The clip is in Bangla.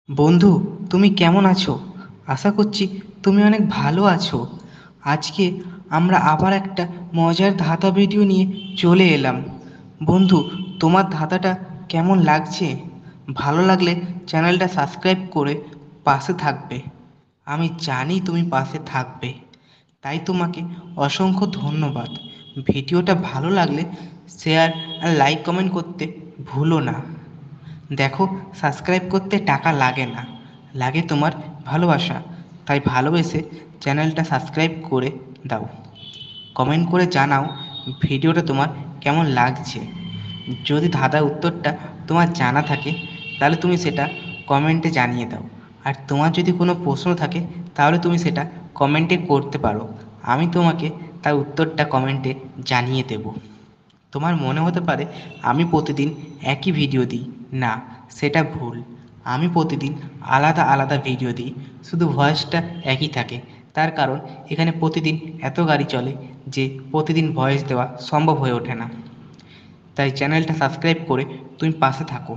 বন্ধু, তুমি কেমন আছো? আশা করছি তুমি অনেক ভালো আছো। আজকে আমরা আবার একটা মজার ধাঁধা ভিডিও নিয়ে চলে এলাম। বন্ধু, তোমার ধাঁধাটা কেমন লাগছে? ভালো লাগলে চ্যানেলটা সাবস্ক্রাইব করে পাশে থাকবে। আমি জানি তুমি পাশে থাকবে, তাই তোমাকে অসংখ্য ধন্যবাদ। ভিডিওটা ভালো লাগলে শেয়ার আর লাইক কমেন্ট করতে ভুলো না। দেখো, সাবস্ক্রাইব করতে টাকা লাগে না, লাগে তোমার ভালোবাসা। তাই ভালোবেসে চ্যানেলটা সাবস্ক্রাইব করে দাও। কমেন্ট করে জানাও ভিডিওটা তোমার কেমন লাগছে। যদি ধাঁধার উত্তরটা তোমার জানা থাকে তাহলে তুমি সেটা কমেন্টে জানিয়ে দাও। আর তোমার যদি কোনো প্রশ্ন থাকে তাহলে তুমি সেটা কমেন্টে করতে পারো। আমি তোমাকে তার উত্তরটা কমেন্টে জানিয়ে দেব। তোমার মনে হতে পারে আমি প্রতিদিন একই ভিডিও দিই। না, সেটা ভুল। আমি প্রতিদিন আলাদা আলাদা ভিডিও দিই, শুধু ভয়েসটা একই থাকে। তার কারণ এখানে প্রতিদিন এত গাড়ি চলে যে প্রতিদিন ভয়েস দেওয়া সম্ভব হয়ে ওঠে না। তাই চ্যানেলটা সাবস্ক্রাইব করে তুমি পাশে থাকো।